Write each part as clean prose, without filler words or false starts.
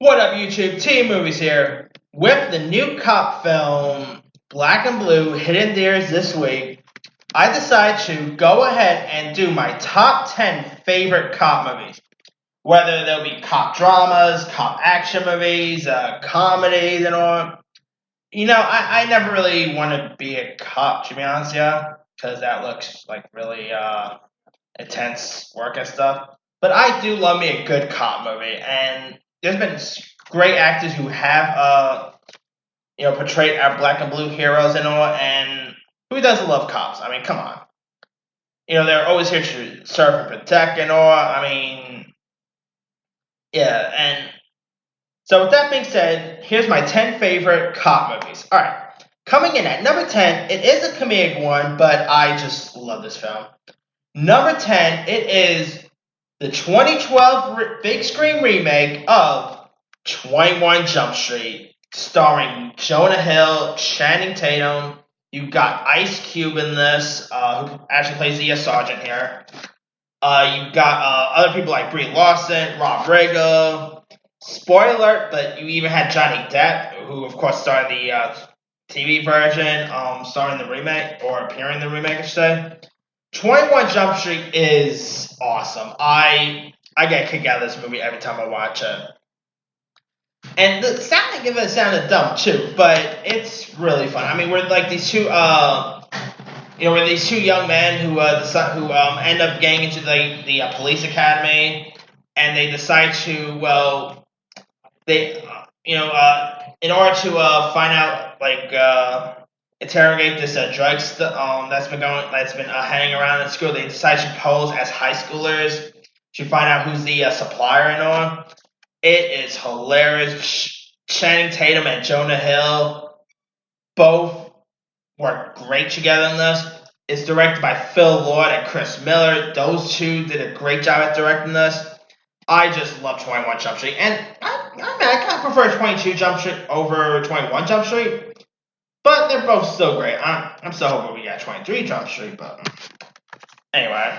What up, YouTube? Team Movies here. With the new cop film Black and Blue hitting theaters this week, I decided to go ahead and do my top 10 favorite cop movies. Whether they'll be cop dramas, cop action movies, comedies, and all. I never really want to be a cop, to be honest, yeah, because that looks like really intense work and stuff. But I do love me a good cop movie, and there's been great actors who have portrayed our black and blue heroes and all. And who doesn't love cops? I mean, come on. They're always here to serve and protect and all. I mean, yeah. And so with that being said, here's my 10 favorite cop movies. All right. Coming in at number 10, it is a comedic one, but I just love this film. Number 10, it is the 2012 big screen remake of 21 Jump Street, starring Jonah Hill, Channing Tatum. You got Ice Cube in this, who actually plays the sergeant here. You got other people like Brie Larson, Rob Riggle. Spoiler alert, but you even had Johnny Depp, who of course starred the TV version, starring the remake, or appearing in the remake, I should say. 21 Jump Street is awesome. I get a kick out of this movie every time I watch it. And the sounding of it sounded dumb too, but it's really fun. I mean, we're like these two, we're these two young men who end up getting into the police academy, and they decide to in order to find out interrogate this that's been hanging around in school. They decide to pose as high schoolers to find out who's the supplier and all. It is hilarious. Channing Tatum and Jonah Hill both work great together in this. It's directed by Phil Lord and Chris Miller. Those two did a great job at directing this. I just love 21 Jump Street, and I kind of prefer 22 Jump Street over 21 Jump Street. But they're both still great. I'm still hoping we get 23 Jump Street, but anyway.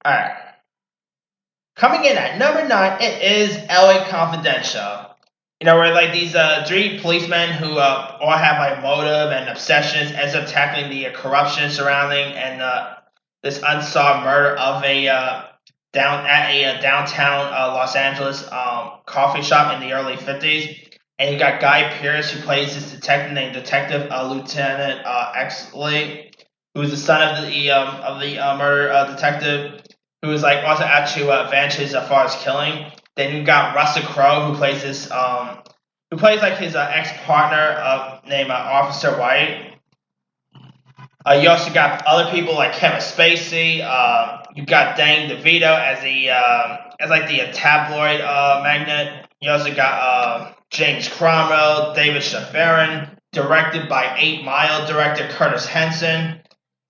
Alright. Coming in at number 9, it is LA Confidential. Where like these three policemen who all have like motive and obsessions ends up tackling the corruption surrounding and this unsolved murder of a downtown Los Angeles coffee shop in the early 50s. And you got Guy Pearce, who plays this detective named Detective Lieutenant Exley, who is the son of the murder detective, who is like also out to avenge his father's killing. Then you got Russell Crowe, who plays like his ex partner named Officer White. You also got other people like Kevin Spacey. You got Danny DeVito as the tabloid magnate. You also got James Cromwell, David Strathairn, directed by 8 Mile director Curtis Henson.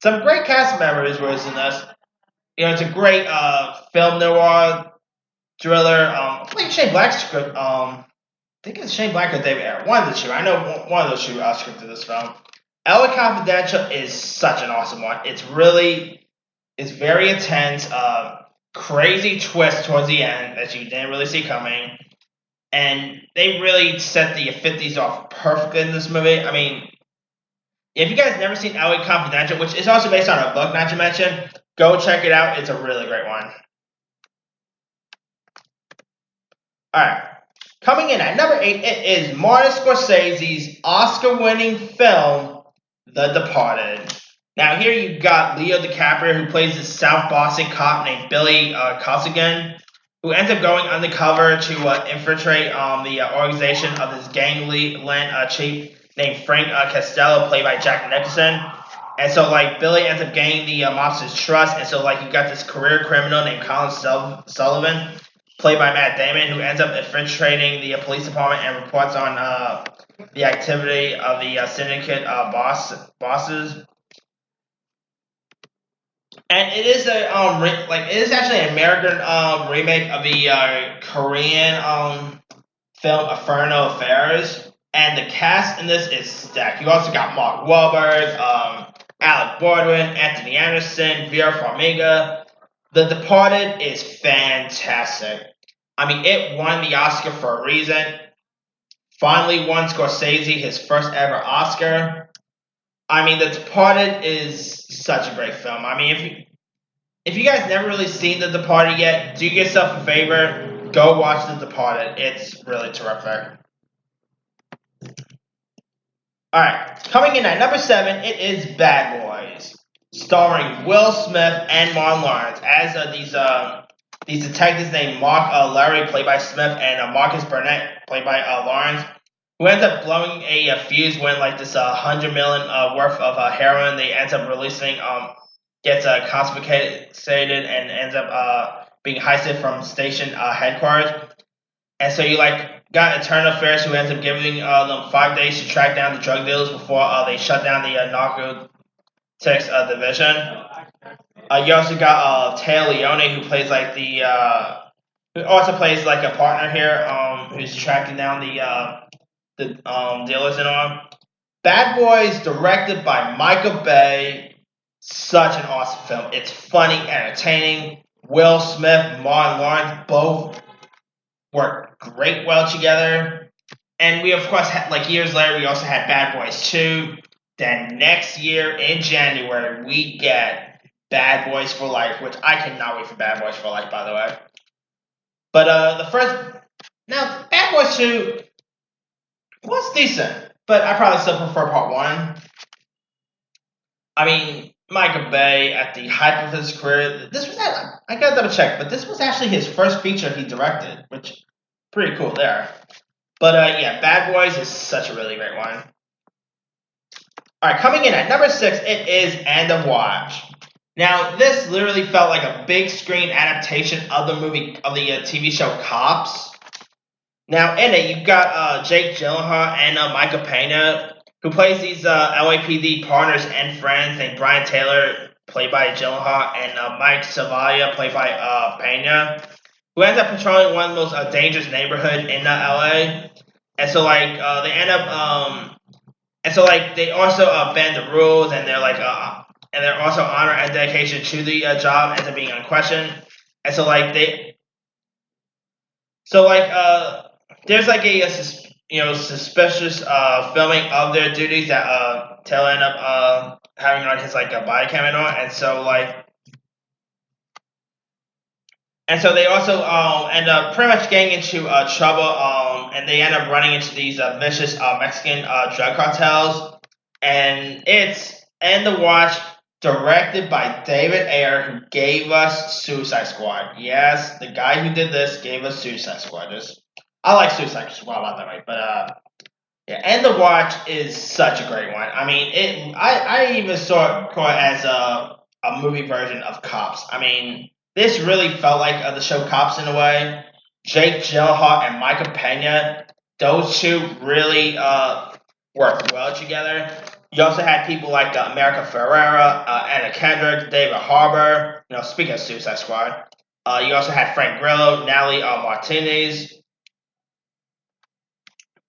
Some great cast members were in this. It's a great film noir thriller. I think Shane Black's script. I think it's Shane Black or David Ayer. One of the two. I know one of those two scripted this film. LA Confidential is such an awesome one. It's very intense. Crazy twist towards the end that you didn't really see coming. And they really set the 50s off perfectly in this movie. I mean, if you guys never seen LA Confidential, which is also based on a book, not to mention, go check it out. It's a really great one. Alright. Coming in at number 8, it is Martin Scorsese's Oscar-winning film, The Departed. Now here you got Leo DiCaprio, who plays this South Boston cop named Billy Costigan, who ends up going undercover to infiltrate the organization of this gangland chief named Frank Costello, played by Jack Nicholson. And so, Billy ends up gaining the mobster's trust, and so, you got this career criminal named Colin Sullivan, played by Matt Damon, who ends up infiltrating the police department and reports on the activity of the syndicate bosses. And it is it is actually an American remake of the Korean film Infernal Affairs, and the cast in this is stacked. You also got Mark Wahlberg, Alec Baldwin, Anthony Anderson, Vera Farmiga. The Departed is fantastic. I mean, it won the Oscar for a reason. Finally won Scorsese his first ever Oscar. I mean, The Departed is such a great film. I mean, if you guys never really seen The Departed yet, do yourself a favor, go watch The Departed. It's really terrific. Alright, coming in at number 7, it is Bad Boys, starring Will Smith and Martin Lawrence as these detectives named Mark Larry, played by Smith, and Marcus Burnett, played by Lawrence, who ends up blowing a fuse when like this 100 million worth of heroin they ends up releasing gets confiscated and ends up being heisted from station headquarters. And so you got Eternal Affairs, who ends up giving them 5 days to track down the drug dealers before they shut down the narcotics division. You also got Taya Leone, who plays who also plays like a partner here, who's tracking down the dealers and all. Bad Boys, directed by Michael Bay, such an awesome film. It's funny, entertaining. Will Smith, Martin Lawrence, both work great well together. And we, of course, had, years later, we also had Bad Boys 2. Then next year, in January, we get Bad Boys for Life, which I cannot wait for Bad Boys for Life, by the way. But now, Bad Boys 2 was decent, but I probably still prefer Part 1. I mean, Michael Bay, at the height of his career, I gotta double check, but this was actually his first feature he directed, which pretty cool there. But yeah, Bad Boys is such a really great one. Alright, coming in at number 6, it is End of Watch. Now, this literally felt like a big screen adaptation of the TV show Cops. Now, in it, you've got Jake Gyllenhaal and Michael Pena, who plays these LAPD partners and friends named Brian Taylor, played by Gyllenhaal, and Mike Savalia, played by Pena, who ends up patrolling one of the most dangerous neighborhoods in LA. And so, they end up, they also bend the rules, and they're also honor and dedication to the job ends up being unquestioned. And so, there's a suspicious filming of their duties that Taylor end up having on his body cam and all, and so they also end up pretty much getting into trouble, and they end up running into these vicious Mexican drug cartels, and it's End of Watch, directed by David Ayer, who gave us Suicide Squad. Yes, the guy who did this gave us Suicide Squad. I like Suicide Squad by the way, but yeah, End of Watch is such a great one. I mean, I even saw it as a movie version of Cops. I mean, this really felt like the show Cops in a way. Jake Gyllenhaal and Michael Pena, those two really worked well together. You also had people like America Ferrera, Anna Kendrick, David Harbour. Speaking of Suicide Squad, you also had Frank Grillo, Natalie Martinez,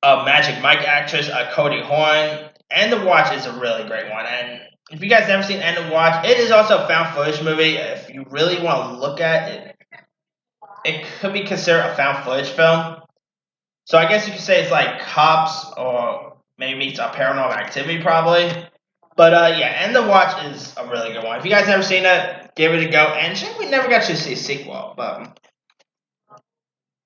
Magic Mike actress Cody Horn. End of Watch is a really great one, and if you guys never seen End of Watch, it is also a found footage movie. If you really want to look at it, it could be considered a found footage film. So I guess you could say it's like Cops, or maybe it's a Paranormal Activity, probably. But yeah, End of Watch is a really good one. If you guys never seen it, give it a go. And shame we never got to see a sequel. But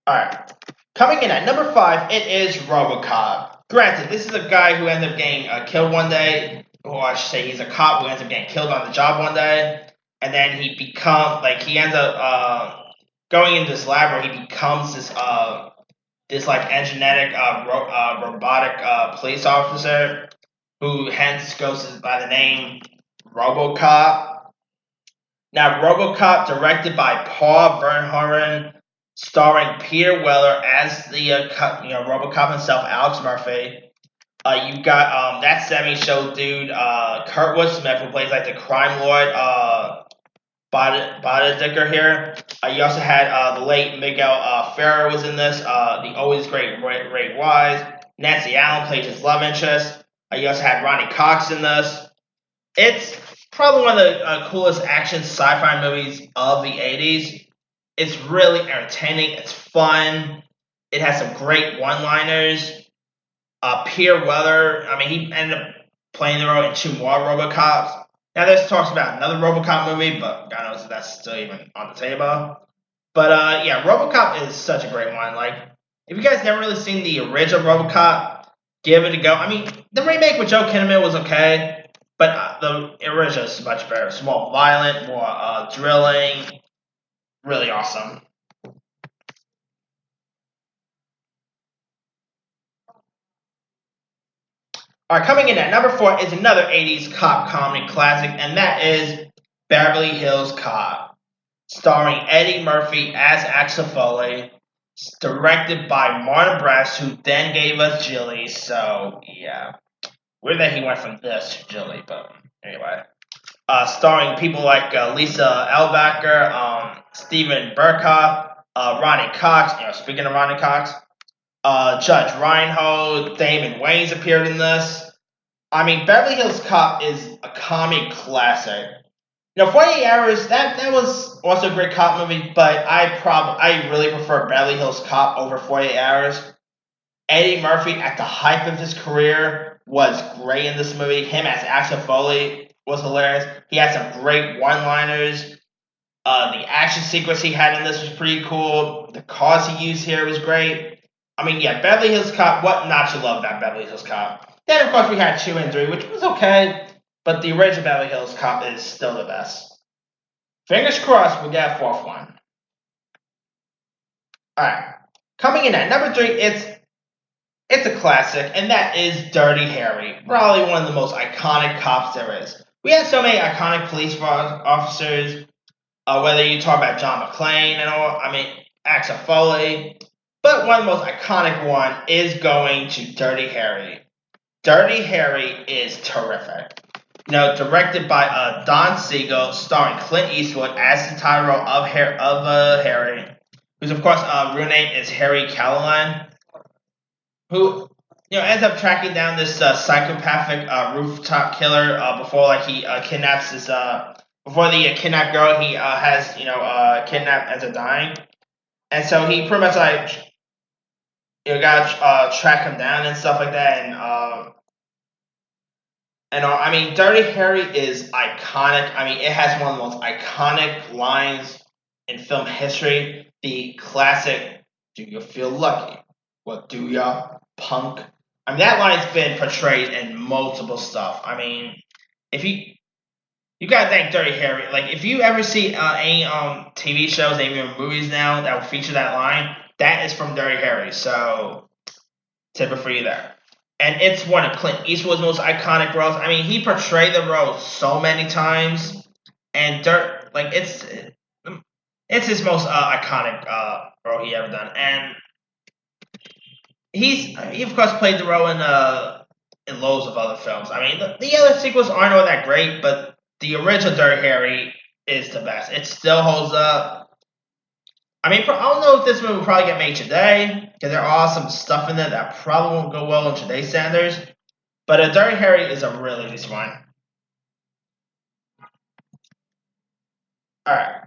alright. Coming in at number 5, it is RoboCop. Granted, this is a guy who ends up getting killed one day, or I should say he's a cop who ends up getting killed on the job one day, and then he ends up going into this lab where he becomes this genetic robotic police officer, who hence goes by the name RoboCop. Now, RoboCop, directed by Paul Verhoeven, starring Peter Weller as the RoboCop himself, Alex Murphy. You got that 70s show dude, Kurtwood Smith, who plays the crime lord Boddicker here. You also had the late Miguel Ferrer was in this. The always great Ray Wise. Nancy Allen played his love interest. You also had Ronnie Cox in this. It's probably one of the coolest action sci-fi movies of the 80s. It's really entertaining. It's fun. It has some great one-liners. Pierre Weather, I mean, he ended up playing the role in two more RoboCops. Now, there's talks about another RoboCop movie, but God knows if that's still even on the table. But yeah, RoboCop is such a great one. Like, if you guys never really seen the original RoboCop, give it a go. I mean, the remake with Joe Kinnaman was okay, but the original is much better. It's more violent, more drilling, really awesome. All right, coming in at number four is another 80s cop comedy classic, and that is Beverly Hills Cop, starring Eddie Murphy as Axel Foley, directed by Martin Brest, who then gave us Jilly. So yeah, weird that he went from this to Jilly, but anyway. Starring people like Lisa Elbacker, Stephen Burkhoff, Ronnie Cox. Speaking of Ronnie Cox, Judge Reinhold, Damon Wayans appeared in this. I mean, Beverly Hills Cop is a comedy classic. 48 Hours, that was also a great cop movie, but I really prefer Beverly Hills Cop over 48 Hours. Eddie Murphy at the height of his career was great in this movie. Him as Axel Foley was hilarious. He had some great one-liners. The action sequence he had in this was pretty cool. The cars he used here was great. I mean, yeah, Beverly Hills Cop, what not to love about Beverly Hills Cop? Then, of course, we had 2 and 3, which was okay, but the original Beverly Hills Cop is still the best. Fingers crossed we get a fourth one. Alright. Coming in at number 3, it's a classic, and that is Dirty Harry. Probably one of the most iconic cops there is. We had so many iconic police officers, whether you talk about John McClane and all, I mean, Axel Foley, but one of the most iconic one is going to Dirty Harry. Dirty Harry is terrific. Directed by Don Siegel, starring Clint Eastwood as the title of Harry, whose of course real name is Harry Callahan, who ends up tracking down this psychopathic rooftop killer before he kidnaps this before the kidnapped girl he has kidnapped as a dying, and so he pretty much gotta track him down and stuff like that, and I mean, Dirty Harry is iconic. I mean, it has one of the most iconic lines in film history. The classic, "Do you feel lucky? What do ya, punk?" I mean, that line's been portrayed in multiple stuff. I mean, if you gotta thank Dirty Harry. Like, if you ever see any TV shows, even movies now that will feature that line, that is from Dirty Harry. So, tip it for you there. And it's one of Clint Eastwood's most iconic roles. I mean, he portrayed the role so many times, and it's his most iconic role he ever done. And he of course played the role in loads of other films. I mean, the other sequels aren't all that great, but the original Dirty Harry is the best. It still holds up. I mean, I don't know if this movie will probably get made today, because there are some stuff in there that probably won't go well in today's standards. But Dirty Harry is a really nice one. Alright.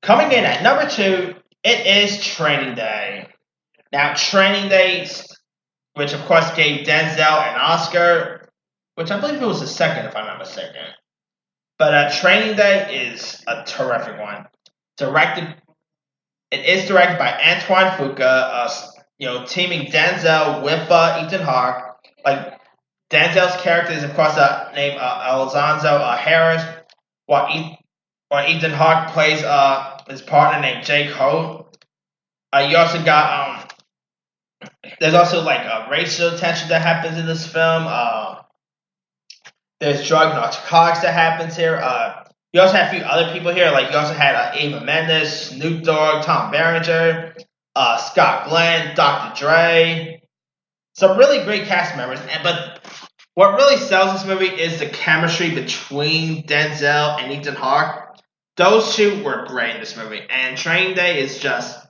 Coming in at number 2, it is Training Day. Now, Training Day, which of course gave Denzel an Oscar, which I believe it was the second, if I'm not mistaken. But Training Day is a terrific one. It is directed by Antoine Fuqua, teaming Denzel with Ethan Hawke. Like, Denzel's character is, of course, named Alonzo Harris, while Ethan Hawke plays his partner named Jake Holt. You also got there's also racial tension that happens in this film. There's drug narcotics that happens here. You also have a few other people here. Like, you also had Eva Mendes, Snoop Dogg, Tom Berenger, Scott Glenn, Dr. Dre. Some really great cast members. But what really sells this movie is the chemistry between Denzel and Ethan Hawke. Those two were great in this movie. And Training Day is just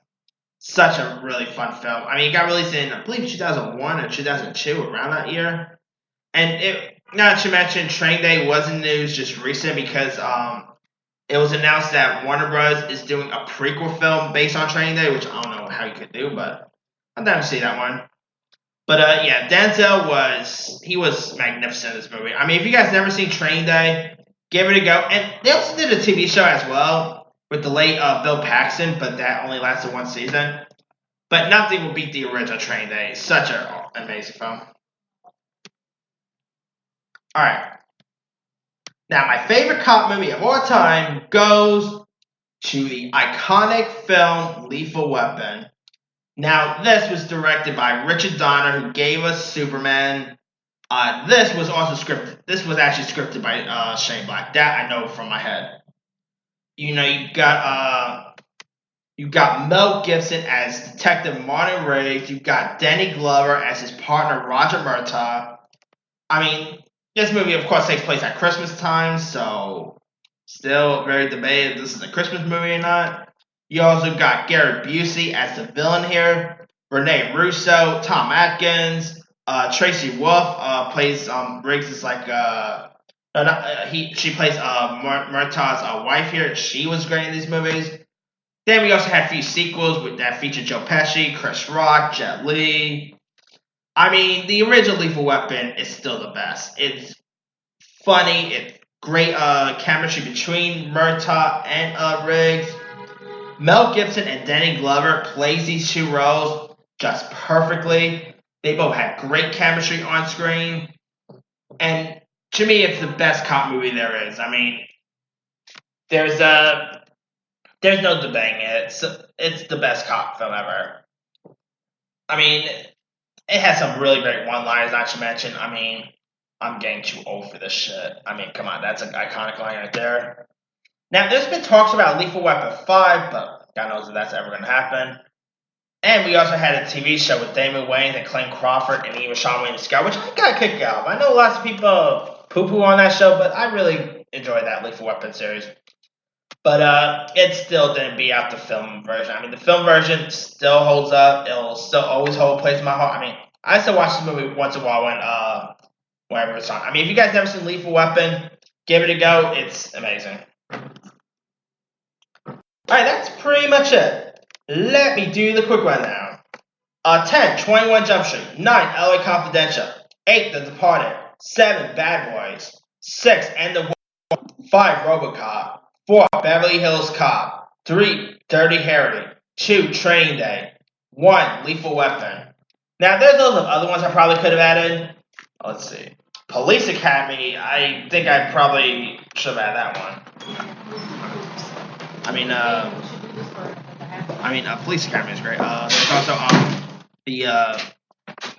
such a really fun film. I mean, it got released in, I believe, 2001 or 2002, around that year. And not to mention, Training Day was in the news just recent because it was announced that Warner Bros. Is doing a prequel film based on Training Day, which I don't know how you could do, but I'm down to see that one. But yeah, Denzel was magnificent in this movie. I mean, if you guys never seen Training Day, give it a go. And they also did a TV show as well with the late Bill Paxton, but that only lasted one season. But nothing will beat the original Training Day. It's such an amazing film. All right. Now, my favorite cop movie of all time goes to the iconic film Lethal Weapon. Now, this was directed by Richard Donner, who gave us Superman. This was also scripted. This was actually scripted by Shane Black. That I know from my head. You know, you got Mel Gibson as Detective Martin Riggs. You've got Danny Glover as his partner Roger Murtaugh. I mean, this movie, of course, takes place at Christmas time, so still very debated if this is a Christmas movie or not. You also got Gary Busey as the villain here. Rene Russo, Tom Atkins, Tracy Wolf plays Riggs is like she plays Murtaugh's wife here. She was great in these movies. Then we also had a few sequels that featured Joe Pesci, Chris Rock, Jet Li. I mean, the original Lethal Weapon is still the best. It's funny. It's great chemistry between Murtaugh and Riggs. Mel Gibson and Danny Glover plays these two roles just perfectly. They both had great chemistry on screen. And to me, it's the best cop movie there is. I mean, there's no debating it. It's the best cop film ever. I mean, it has some really great one-liners, not to mention. I mean, I'm getting too old for this shit. I mean, come on, that's an iconic line right there. Now, there's been talks about Lethal Weapon 5, but God knows if that's ever going to happen. And we also had a TV show with Damon Wayans and Clayton Crawford and even Sean William Scott, which I got a kick out of. I know lots of people poo-poo on that show, but I really enjoyed that Lethal Weapon series. But it still didn't beat out the film version. I mean, the film version still holds up. It'll still always hold a place in my heart. I mean, I still watch this movie once in a while whenever it's on. I mean, if you guys never seen Lethal Weapon, give it a go. It's amazing. Alright, that's pretty much it. Let me do the quick rundown. 10, 21 Jump Street. 9, LA Confidential. 8, The Departed. 7, Bad Boys. 6, End of War. 5, RoboCop. 4, Beverly Hills Cop. 3, Dirty Harry. 2, Training Day. 1, Lethal Weapon. Now, there's those other ones I probably could have added. Let's see. Police Academy, I think I probably should have added that one. Police Academy is great.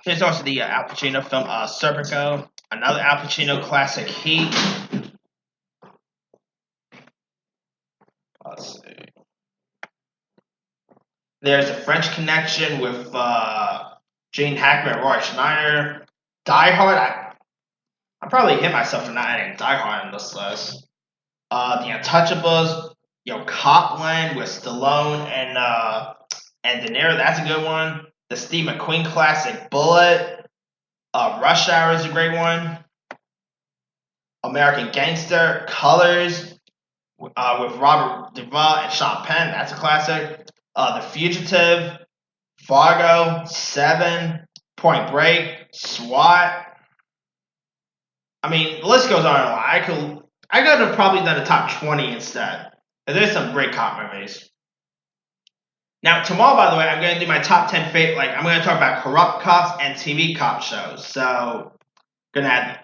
There's also the Al Pacino film, Serpico. Another Al Pacino classic, Heat. Let's see. There's a French Connection with Gene Hackman and Roy Schneider. Die Hard. I probably hit myself for not adding Die Hard on this list. The Untouchables. Copland with Stallone and De Niro. That's a good one. The Steve McQueen classic, Bullet. Rush Hour is a great one. American Gangster. Colors with Robert Duvall and Sean Penn. That's a classic. The Fugitive. Fargo. Seven. Point Break. SWAT. I mean, the list goes on and on. I could have probably done a top 20 instead. There's some great cop movies. Now, tomorrow, by the way, I'm going to do my top 10 favorite. I'm going to talk about corrupt cops and TV cop shows. So, gonna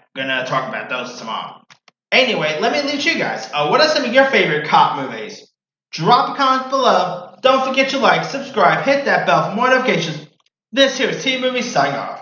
talk about those tomorrow. Anyway, let me leave you guys. What are some of your favorite cop movies? Drop a comment below. Don't forget to like, subscribe, hit that bell for more notifications. This here is T Movie signing off.